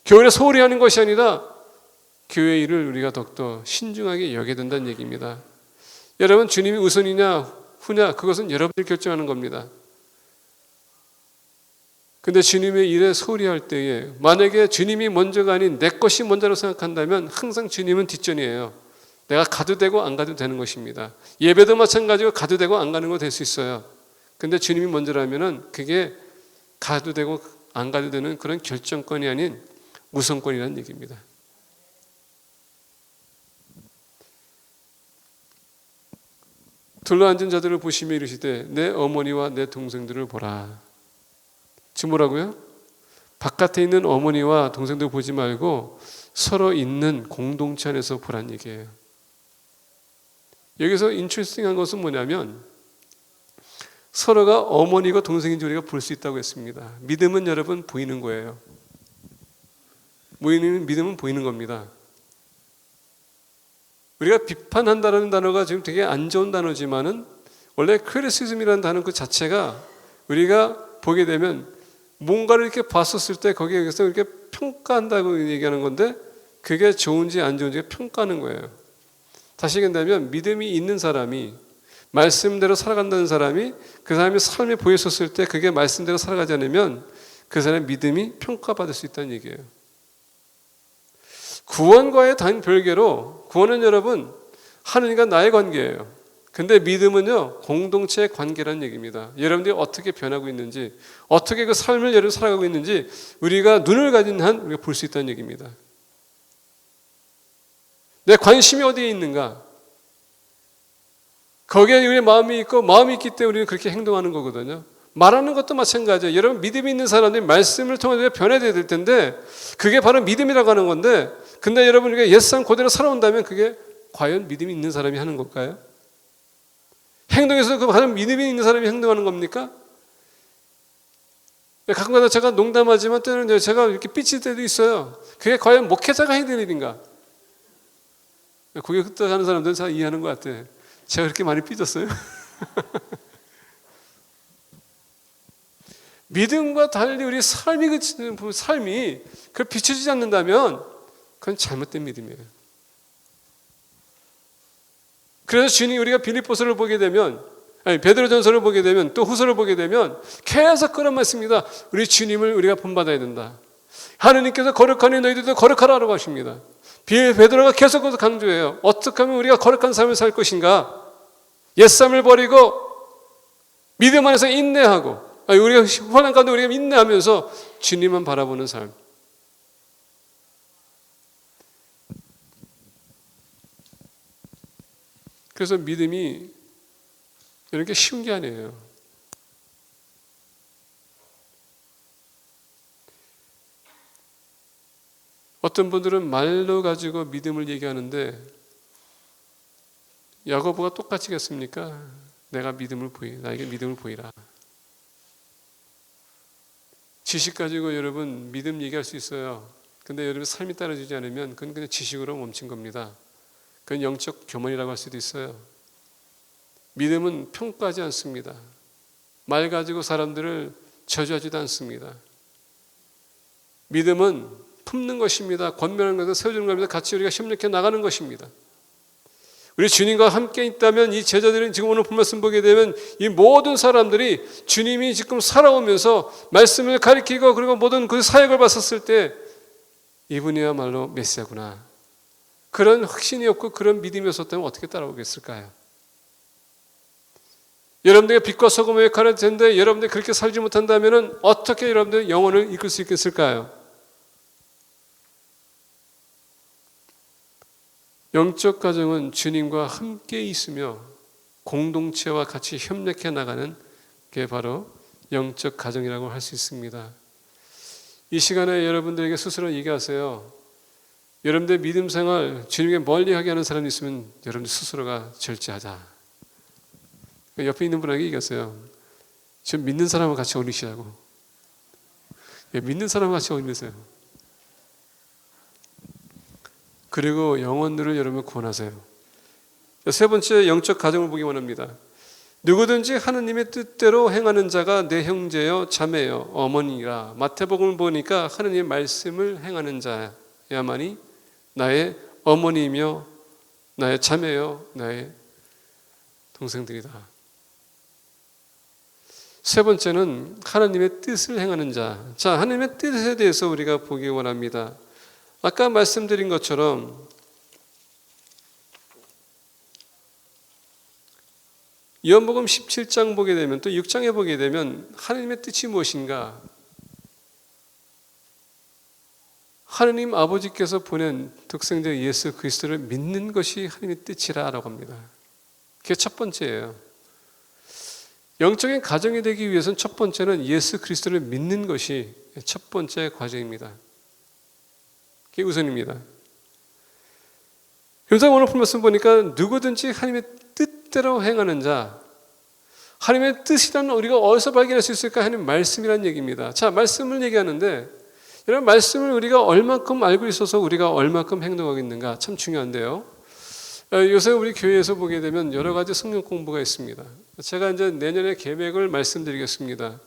교회를 소홀히 하는 것이 아니라 교회 일을 우리가 더욱더 신중하게 여겨야 된다는 얘기입니다. 여러분, 주님이 우선이냐 후냐, 그것은 여러분들이 결정하는 겁니다. 근데 주님의 일에 소홀히 할 때에 만약에 주님이 먼저가 아닌 내 것이 먼저라고 생각한다면 항상 주님은 뒷전이에요. 내가 가도 되고 안 가도 되는 것입니다. 예배도 마찬가지고 가도 되고 안 가는 거 될 수 있어요. 근데 주님이 먼저라면은 그게 가도 되고 안 가도 되는 그런 결정권이 아닌 우선권이라는 얘기입니다. 둘러앉은 자들을 보시며 이르시되 내 어머니와 내 동생들을 보라. 지금 뭐라고요? 바깥에 있는 어머니와 동생들 보지 말고 서로 있는 공동체 안에서 보란 얘기예요. 여기서 인트레스팅한 것은 뭐냐면 서로가 어머니고 동생인지 우리가 볼 수 있다고 했습니다. 믿음은 여러분 보이는 거예요. 믿음은 보이는 겁니다. 우리가 비판한다는 단어가 지금 되게 안 좋은 단어지만은 원래 크리티시즘이라는 단어 그 자체가 우리가 보게 되면 뭔가를 이렇게 봤었을 때 거기에서 이렇게 평가한다고 얘기하는 건데, 그게 좋은지 안 좋은지 평가하는 거예요. 다시 얘기한다면 믿음이 있는 사람이, 말씀대로 살아간다는 사람이, 그 사람이 삶에 보였었을 때 그게 말씀대로 살아가지 않으면 그 사람의 믿음이 평가받을 수 있다는 얘기예요. 구원과의 단 별개로, 구원은 여러분 하느님과 나의 관계예요. 근데 믿음은요 공동체의 관계라는 얘기입니다. 여러분들이 어떻게 변하고 있는지, 어떻게 그 삶을 여러분 살아가고 있는지 우리가 눈을 가진 한 우리가 볼 수 있다는 얘기입니다. 내 관심이 어디에 있는가, 거기에 우리의 마음이 있고, 마음이 있기 때문에 우리는 그렇게 행동하는 거거든요. 말하는 것도 마찬가지예요. 여러분 믿음이 있는 사람들이 말씀을 통해서 변해야 될 텐데, 그게 바로 믿음이라고 하는 건데, 근데 여러분 우리가 옛사람 그대로 살아온다면 그게 과연 믿음이 있는 사람이 하는 걸까요? 행동에서 그 과연 믿음이 있는 사람이 행동하는 겁니까? 가끔가다 제가 농담하지만 때로는 제가 이렇게 삐칠 때도 있어요. 그게 과연 목회자가 해야 될 일인가? 고개 끄덕하는 사람들은 잘 이해하는 것 같아. 제가 그렇게 많이 삐졌어요? 믿음과 달리 우리 삶이 그걸 비춰주지 않는다면 그건 잘못된 믿음이에요. 그래서 주님 우리가 빌립보서를 보게 되면 베드로전서를 보게 되면 또 후서를 보게 되면 계속 그런 말씀입니다. 우리 주님을 우리가 본받아야 된다. 하느님께서 거룩하니 너희들도 거룩하라고 하십니다. 베드로가 계속 강조해요. 어떻게 하면 우리가 거룩한 삶을 살 것인가? 옛삶을 버리고 믿음 안에서 인내하고 우리가 혼란 가운데 우리가 인내하면서 주님만 바라보는 삶. 그래서 믿음이 이렇게 쉬운 게 아니에요. 어떤 분들은 말로 가지고 믿음을 얘기하는데 야고보가 똑같이겠습니까? 나에게 믿음을 보이라. 지식 가지고 여러분 믿음 얘기할 수 있어요. 근데 여러분 삶이 따라주지 않으면 그건 그냥 지식으로 멈춘 겁니다. 그건 영적 교만이라고 할 수도 있어요. 믿음은 평가하지 않습니다. 말 가지고 사람들을 저주하지도 않습니다. 믿음은 품는 것입니다. 권면하는 것을 세워주는 겁니다. 같이 우리가 협력해 나가는 것입니다. 우리 주님과 함께 있다면 이 제자들은 지금 오늘 본 말씀 보게 되면 이 모든 사람들이 주님이 지금 살아오면서 말씀을 가리키고 그리고 모든 그 사역을 봤었을 때 이분이야말로 메시아구나. 그런 확신이 없고 그런 믿음이 없었다면 어떻게 따라오겠을까요? 여러분들이 빛과 소금의 역할을 텐데 여러분들이 그렇게 살지 못한다면 어떻게 여러분들 영혼을 이끌 수 있겠을까요? 영적 가정은 주님과 함께 있으며 공동체와 같이 협력해 나가는 게 바로 영적 가정이라고 할 수 있습니다. 이 시간에 여러분들에게 스스로 얘기하세요. 여러분들 믿음 생활 주님께 멀리하게 하는 사람이 있으면 여러분들 스스로가 절제하자. 옆에 있는 분에게 얘기했어요. 지금 믿는 사람과 같이 어울리시라고. 믿는 사람과 같이 어울리세요. 그리고 영혼들을 여러분 구원하세요. 세 번째 영적 가정을 보기 원합니다. 누구든지 하느님의 뜻대로 행하는 자가 내 형제여 자매여 어머니라. 마태복음을 보니까 하느님의 말씀을 행하는 자야만이 나의 어머니이며 나의 자매여 나의 동생들이다. 세 번째는 하나님의 뜻을 행하는 자. 자, 하나님의 뜻에 대해서 우리가 보기 원합니다. 아까 말씀드린 것처럼 요한복음 17장 보게 되면 또 6장에 보게 되면 하나님의 뜻이 무엇인가? 하나님 아버지께서 보낸 독생자 예수 그리스도를 믿는 것이 하나님의 뜻이라고 합니다. 그게 첫 번째예요. 영적인 가정이 되기 위해서는 첫 번째는 예수 그리스도를 믿는 것이 첫 번째 과정입니다. 그게 우선입니다. 그래서 오늘 본 말씀 보니까 누구든지 하나님의 뜻대로 행하는 자. 하나님의 뜻이라는 우리가 어디서 발견할 수 있을까 하는 말씀이라는 얘기입니다. 자, 말씀을 얘기하는데 이런 말씀을 우리가 얼만큼 알고 있어서 우리가 얼만큼 행동하고 있는가 참 중요한데요. 요새 우리 교회에서 보게 되면 여러 가지 성경 공부가 있습니다. 제가 이제 내년에 계획을 말씀드리겠습니다.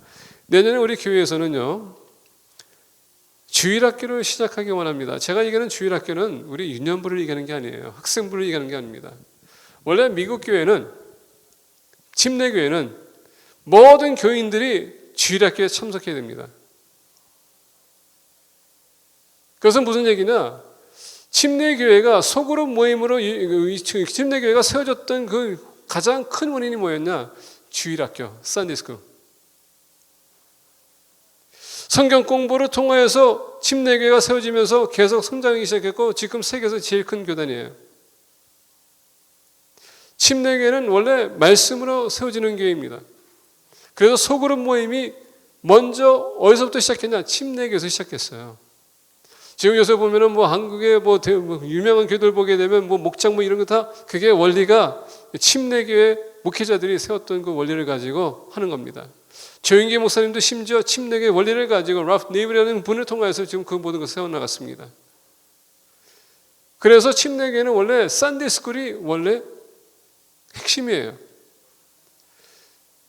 내년에 우리 교회에서는요. 주일학교를 시작하기 원합니다. 제가 얘기하는 주일학교는 우리 유년부를 얘기하는 게 아니에요. 학생부를 얘기하는 게 아닙니다. 원래 미국 교회는 침례교회는 모든 교인들이 주일학교에 참석해야 됩니다. 그것은 무슨 얘기냐? 침례교회가 소그룹 모임으로 침례교회가 세워졌던 그 가장 큰 원인이 뭐였냐? 주일학교, 산디스쿨. 성경 공부를 통하여서 침례교회가 세워지면서 계속 성장하기 시작했고 지금 세계에서 제일 큰 교단이에요. 침례교회는 원래 말씀으로 세워지는 교회입니다. 그래서 소그룹 모임이 먼저 어디서부터 시작했냐? 침례교회에서 시작했어요. 지금 요새 보면은 뭐 한국의 유명한 교회들 보게 되면 뭐 목장 뭐 이런 거 다 그게 원리가 침례교회 목회자들이 세웠던 그 원리를 가지고 하는 겁니다. 조영기 목사님도 심지어 침례의 원리를 가지고 라프 네이브라는 분을 통해서 지금 그 모든 것을 세워나갔습니다. 그래서 침례교회는 원래 산데이 스쿨이 원래 핵심이에요.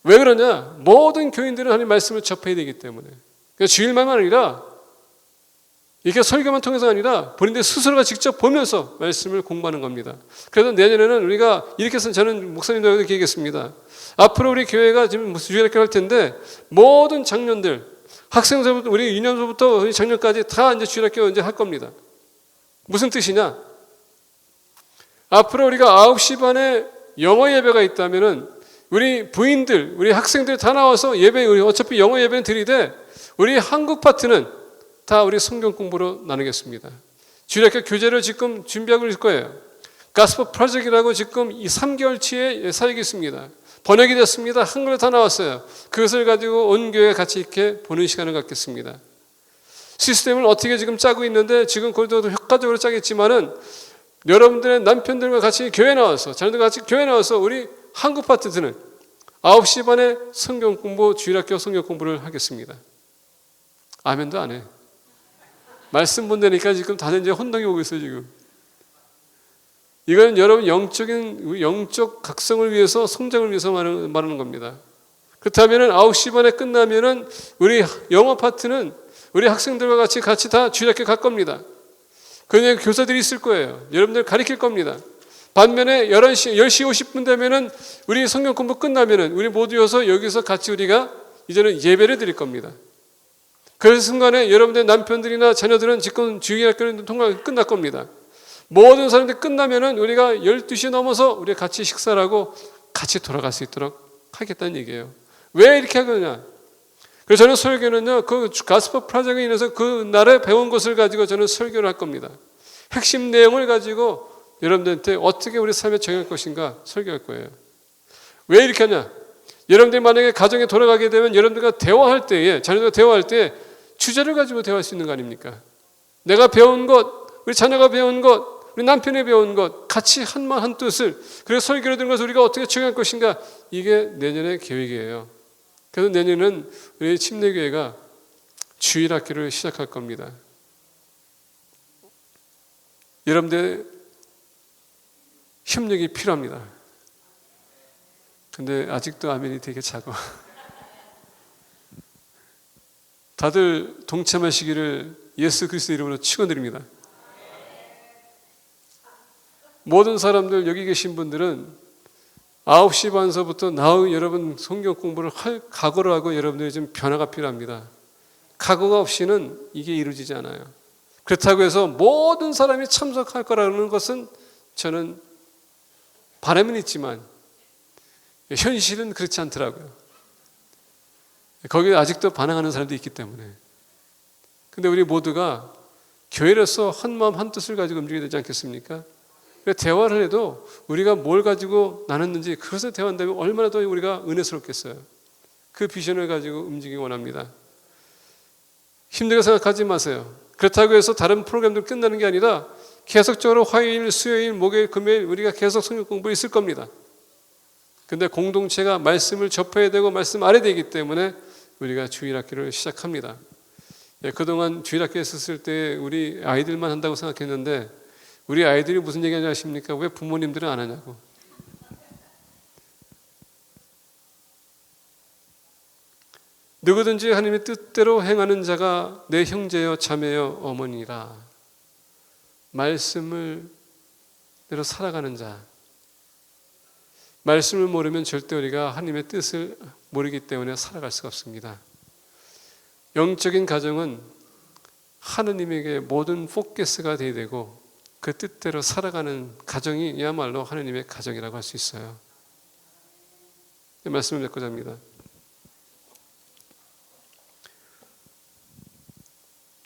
왜 그러냐? 모든 교인들은 하나님 말씀을 접해야 되기 때문에. 그러니까 주일만 아니라 이렇게 설교만 통해서 아니라 본인들 스스로가 직접 보면서 말씀을 공부하는 겁니다. 그래서 내년에는 우리가 이렇게 해서 저는 목사님들에게 얘기했습니다. 앞으로 우리 교회가 지금 주일학교 할 텐데 모든 장년들, 학생서부터 우리 유년서부터 장년까지 다 이제 주일학교 이제 할 겁니다. 무슨 뜻이냐? 앞으로 우리가 9시 반에 영어 예배가 있다면은 우리 부인들, 우리 학생들 다 나와서 예배, 우리 어차피 영어 예배는 드리되 우리 한국 파트는 다 우리 성경 공부로 나누겠습니다. 주일학교 교재를 지금 준비하고 있을 거예요. 가스퍼 프로젝트라고 지금 이 3개월치의 사역이 있습니다. 번역이 됐습니다. 한글로 다 나왔어요. 그것을 가지고 온 교회 같이 이렇게 보는 시간을 갖겠습니다. 시스템을 어떻게 지금 짜고 있는데 지금 그것도 효과적으로 짜겠지만은 여러분들의 남편들과 같이 교회 나와서 자녀들과 같이 교회 나와서 우리 한국 파트들은 9시 반에 성경 공부, 주일학교 성경 공부를 하겠습니다. 아멘도 안 해. 말씀 본다니까 지금 다들 이제 혼동이 오고 있어요, 지금. 이건 여러분 영적 각성을 위해서, 성장을 위해서 말하는 겁니다. 그렇다면은 9시 반에 끝나면은 우리 영어 파트는 우리 학생들과 같이 다 주일학교 갈 겁니다. 그냥 교사들이 있을 거예요. 여러분들 가르칠 겁니다. 반면에 10시 50분 되면은 우리 성경 공부 끝나면은 우리 모두여서 여기서 같이 우리가 이제는 예배를 드릴 겁니다. 그 순간에 여러분들 남편들이나 자녀들은 지금 주일학교는 통과 끝날 겁니다. 모든 사람들이 끝나면은 우리가 12시 넘어서 우리가 같이 식사를 하고 같이 돌아갈 수 있도록 하겠다는 얘기예요. 왜 이렇게 하느냐? 그래서 저는 설교는요, 그 가스퍼 프로젝트에 인해서 그 날에 배운 것을 가지고 저는 설교를 할 겁니다. 핵심 내용을 가지고 여러분들한테 어떻게 우리 삶에 적용할 것인가 설교할 거예요. 왜 이렇게 하냐? 여러분들이 만약에 가정에 돌아가게 되면 여러분들과 대화할 때에, 자녀들과 대화할 때 주제를 가지고 대화할 수 있는 거 아닙니까? 내가 배운 것, 우리 자녀가 배운 것, 우리 남편이 배운 것, 같이 한말 한뜻을, 그래서 설교를 들은 것을 우리가 어떻게 적용할 것인가, 이게 내년의 계획이에요. 그래서 내년은 우리 침례교회가 주일학교를 시작할 겁니다. 여러분들 협력이 필요합니다. 근데 아직도 아멘이 되게 작아. 다들 동참하시기를 예수 그리스도 이름으로 축원드립니다. 모든 사람들 여기 계신 분들은 9시 반서부터 여러분 성경 공부를 할 각오를 하고 여러분들이 좀 변화가 필요합니다. 각오가 없이는 이게 이루어지지 않아요. 그렇다고 해서 모든 사람이 참석할 거라는 것은 저는 바람은 있지만 현실은 그렇지 않더라고요. 거기에 아직도 반항하는 사람도 있기 때문에. 근데 우리 모두가 교회로서 한마음 한뜻을 가지고 움직여야 되지 않겠습니까? 대화를 해도 우리가 뭘 가지고 나눴는지 그것을 대화한다면 얼마나 더 우리가 은혜스럽겠어요. 그 비전을 가지고 움직이기 원합니다. 힘들게 생각하지 마세요. 그렇다고 해서 다른 프로그램들 끝나는 게 아니라 계속적으로 화요일, 수요일, 목요일, 금요일 우리가 계속 성경 공부 있을 겁니다. 근데 공동체가 말씀을 접해야 되고 말씀 알아야 되기 때문에 우리가 주일학교를 시작합니다. 그동안 주일학교에 있었을 때 우리 아이들만 한다고 생각했는데 우리 아이들이 무슨 얘기하는지 아십니까? 왜 부모님들은 안 하냐고. 누구든지 하나님의 뜻대로 행하는 자가 내 형제여 자매여 어머니라. 말씀을 대로 살아가는 자. 말씀을 모르면 절대 우리가 하나님의 뜻을 모르기 때문에 살아갈 수가 없습니다. 영적인 가정은 하나님에게 모든 포커스가 돼야 되고 그 뜻대로 살아가는 가정이야말로 하나님의 가정이라고 할 수 있어요. 말씀을 맺고자 합니다.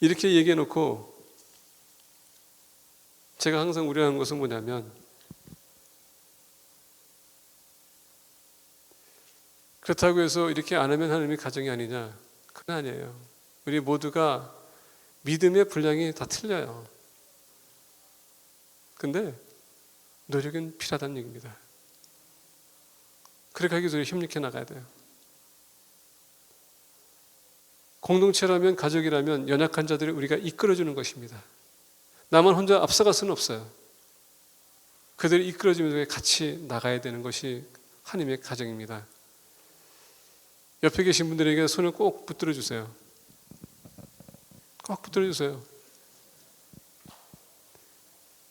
이렇게 얘기해 놓고 제가 항상 우려하는 것은 뭐냐면 그렇다고 해서 이렇게 안 하면 하나님의 가정이 아니냐? 그건 아니에요. 우리 모두가 믿음의 분량이 다 틀려요. 근데 노력은 필요하다는 얘기입니다. 그렇게 하기 위해서 협력해 나가야 돼요. 공동체라면, 가족이라면 연약한 자들을 우리가 이끌어주는 것입니다. 나만 혼자 앞서갈 수는 없어요. 그들을 이끌어주면서 같이 나가야 되는 것이 하나님의 가정입니다. 옆에 계신 분들에게 손을 꼭 붙들어 주세요. 꼭 붙들어 주세요.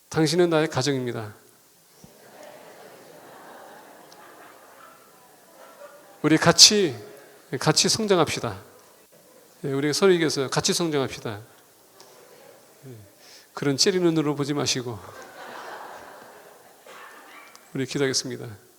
당신은 나의 가정입니다. 우리 같이 성장합시다. 우리 서로 얘기해서 같이 성장합시다. 그런 째리는 눈으로 보지 마시고 우리 기도하겠습니다.